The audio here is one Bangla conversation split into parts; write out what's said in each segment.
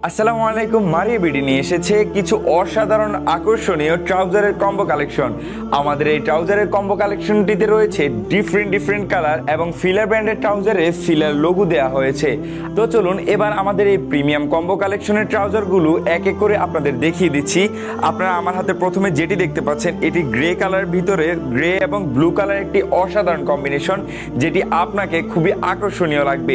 আসসালামু আলাইকুম। মারিয়া বিডি নিয়ে এসেছে কিছু অসাধারণ আকর্ষণীয় ট্রাউজারের কম্বো কালেকশন। আমাদের এই ট্রাউজারের কম্বো কালেকশনটিতে রয়েছে ডিফারেন্ট কালার এবং ফিলার ব্র্যান্ডের ট্রাউজারে ফিলার লোগো দেওয়া হয়েছে। তো চলুন এবার আমাদের এই প্রিমিয়াম কম্বো কালেকশনের ট্রাউজারগুলো এক এক করে আপনাদের দেখিয়ে দিচ্ছি। আপনারা আমার হাতে প্রথমে যেটি দেখতে পাচ্ছেন এটি গ্রে কালারের ভিতরে গ্রে এবং ব্লু কালার একটি অসাধারণ কম্বিনেশন, যেটি আপনাকে খুবই আকর্ষণীয় লাগবে।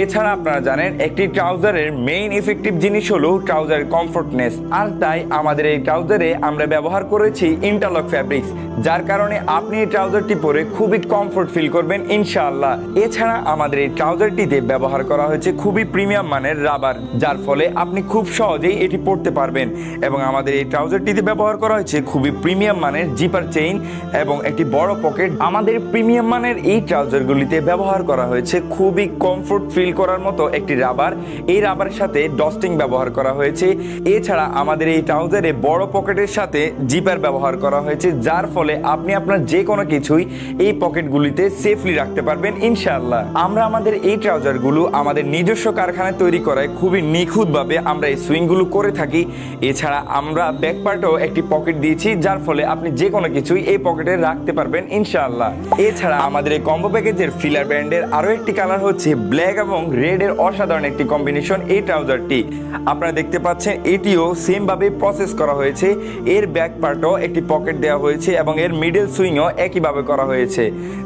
এছাড়া আপনারা জানেন একটি ট্রাউজারের মেইন ইফেক্টিভ জিনিস হলো ট্রাউজারের কমফোর্টনেস, আর তাই আমাদের এই ট্রাউজারে আমরা ব্যবহার করেছি ইন্টারলক ফ্যাব্রিক্স, যার কারণে আপনি এই ট্রাউজারটি পরে খুবই কমফোর্ট ফিল করবেন ইনশাআল্লাহ। এছাড়া আমাদের এই ট্রাউজারটিতে ব্যবহার করা হয়েছে খুবই প্রিমিয়াম মানের রাবার, যার ফলে আপনি খুব সহজেই এটি পরতে পারবেন। এবং আমাদের এই ট্রাউজারটিতে ব্যবহার করা হয়েছে খুবই প্রিমিয়াম মানের জিপার চেইন এবং একটি বড় পকেট। আমাদের প্রিমিয়াম মানের এই ট্রাউজারগুলিতে ব্যবহার করা হয়েছে খুবই কমফোর্ট ফিল করার মতো একটি রাবার। এই রাবারের সাথে ডস্টিং ব্যবহার করা হয়েছে। এছাড়া আমাদের এই ট্রাউজারে বড় পকেটের সাথে জিপার ব্যবহার করা হয়েছে, যার ফলে আপনি আপনার যে কোনো কিছুই এই পকেটগুলিতে সেফলি রাখতে পারবেন ইনশাআল্লাহ। আমরা আমাদের এই ট্রাউজারগুলো আমাদের নিজস্ব কারখানায় তৈরি করায় খুবই নিখুঁতভাবে আমরা এই সুইংগুলো করে থাকি। এছাড়া আমরা ব্যাক পার্টেও একটি পকেট দিয়েছি, যার ফলে আপনি যে কোনো কিছুই এই পকেটে রাখতে পারবেন ইনশাআল্লাহ। এছাড়া আমাদের এই কম্বো প্যাকেজের ফিলার ব্র্যান্ডের আরো একটি কালার হচ্ছে ব্ল্যাক এবং রেড এর অসাধারণ একটি কম্বিনেশন। এই ট্রাউজারটি আপনারা দেখতে পাচ্ছেন এটিও সেম ভাবে প্রসেস করা হয়েছে। এর ব্যাক পার্টও একটি পকেট দেওয়া হয়েছে এবং এর মিডল সুইংও একইভাবে করা হয়েছে,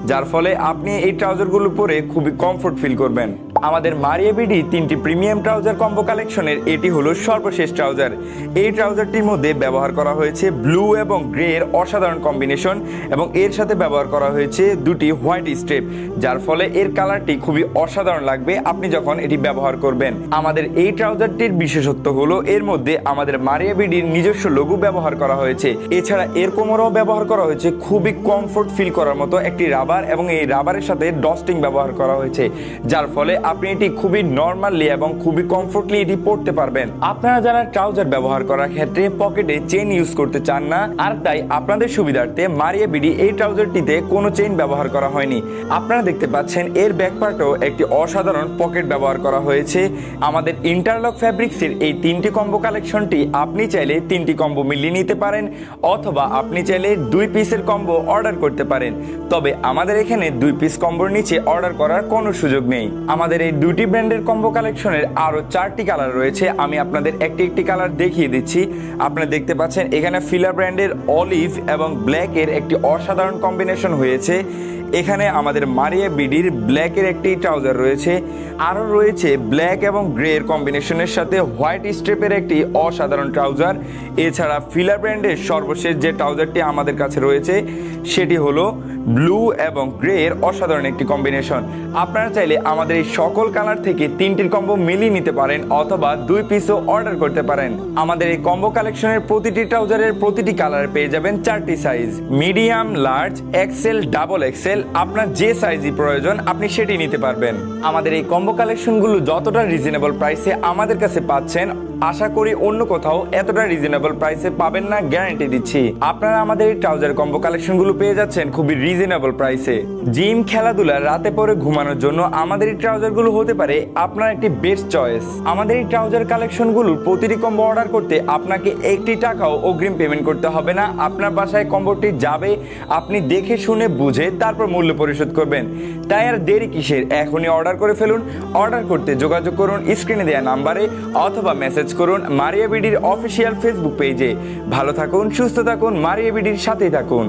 যার ফলে আপনি এই ট্রাউজারগুলো পরে খুবই কমফোর্ট ফিল করবেন। আমাদের মারিয়া বিডি তিনটি প্রিমিয়াম ট্রাউজার কম্বো কালেকশনের এটি হলো সর্বশেষ ট্রাউজার। এই ট্রাউজারটির মধ্যে ব্যবহার করা হয়েছে ব্লু এবং গ্রে এর অসাধারণ কম্বিনেশন এবং এর সাথে ব্যবহার করা হয়েছে দুটি হোয়াইট স্ট্রিপ, যার ফলে এর কালারটি খুবই অসাধারণ লাগবে আপনি যখন এটি ব্যবহার করবেন। আমাদের এই ট্রাউজারটির বিশেষত্ব হলো এর মধ্যে আমাদের মারিয়া বিডির নিজস্ব লোগো ব্যবহার করা হয়েছে। এছাড়া এর কোমরেও ব্যবহার করা হয়েছে খুবই কমফোর্ট ফিল করার মতো একটি রাবার এবং এই রাবারের সাথে ডস্টিং ব্যবহার করা হয়েছে, যার ফলে আপনি এটি খুবই নরমালি এবং খুবই কমফোর্টলি এটি পরতে পারবেন। আপনারা যারা ট্রাউজার ব্যবহার করার ক্ষেত্রে পকেটে চেইন ইউজ করতে চান না, আর তাই আপনাদের সুবিধার্থে মারিয়া বিডি এই ট্রাউজারটিতে কোনো চেইন ব্যবহার করা হয়নি। আপনারা দেখতে পাচ্ছেন এর ব্যাক পার্টেও একটি অসাধারণ পকেট ব্যবহার করা হয়েছে। আমাদের ইন্টারলক ফ্যাব্রিক্সের এই তিনটি কম্বো কালেকশনটি আপনি চাইলে তিনটি কম্বো মিলিয়ে নিতে পারেন, অথবা আপনি চাইলে 2 পিসের কম্বো অর্ডার করতে পারেন। তবে আমাদের এখানে 2 পিস কম্বোর নিচে অর্ডার করার কোনো সুযোগ নেই। আমাদের এই দুটি ব্র্যান্ডের কম্বো কালেকশনের আরো 4টি কালার রয়েছে। আমি আপনাদের একটি কালার দেখিয়ে দিচ্ছি। আপনারা দেখতে পাচ্ছেন এখানে ফিলার ব্র্যান্ডের অলিভ এবং ব্ল্যাক এর একটি অসাধারণ কম্বিনেশন হয়েছে। এখানে আমাদের মারিয়া বিডির ব্ল্যাকের একটি ট্রাউজার রয়েছে, আরও রয়েছে ব্ল্যাক এবং গ্রে এর কম্বিনেশনের সাথে হোয়াইট স্ট্রিপের একটি অসাধারণ ট্রাউজার। এছাড়া ফিলার ব্র্যান্ডের সর্বশেষ যে ট্রাউজারটি আমাদের কাছে রয়েছে সেটি হলো ব্লু এবং গ্রে এর অসাধারণ একটি কম্বিনেশন। আপনারা চাইলে আমাদের এই সকল কালার থেকে 3টির কম্বো মিলিয়ে নিতে পারেন, অথবা 2 পিসও অর্ডার করতে পারেন। আমাদের এই কম্বো কালেকশনের প্রতিটি ট্রাউজারের প্রতিটি কালারে পেয়ে যাবেন 4টি size, medium, large, XL, double XL. আপনার যে সাইজই প্রয়োজন আপনি সেটি নিতে পারবেন। আমাদের এই কম্বো কালেকশনগুলো যতটা রিজনেবল প্রাইসে আমাদের কাছে পাচ্ছেন, আশা করি অন্য কোথাও এতটা রিজনেবল প্রাইসে পাবেন না, গ্যারান্টি দিচ্ছি। আপনারা আমাদের এই ট্রাউজার কম্বো কালেকশনগুলো পেয়ে যাচ্ছেন খুবই রিজনেবল প্রাইসে। জিম, খেলাধুলা, রাতে পরে ঘুমানোর জন্য আমাদের এই ট্রাউজারগুলো হতে পারে আপনার একটি বেস্ট চয়েস। আমাদের এই ট্রাউজার কালেকশনগুলোর প্রতিটি কম্বো অর্ডার করতে আপনাকে 1টি টাকাও অগ্রিম পেমেন্ট করতে হবে না। আপনার বাসায় কম্বোটি যাবে, আপনি দেখে শুনে বুঝে তারপর মূল্য পরিশোধ করবেন। তাই আর দেরি কিসের, এখনই অর্ডার করে ফেলুন। অর্ডার করতে যোগাযোগ করুন স্ক্রিনে দেওয়া নাম্বারে, অথবা মেসেজ করুন মারিয়া বিডির অফিসিয়াল ফেসবুক পেজে। ভালো থাকুন, সুস্থ থাকুন, মারিয়া বিডির সাথেই থাকুন।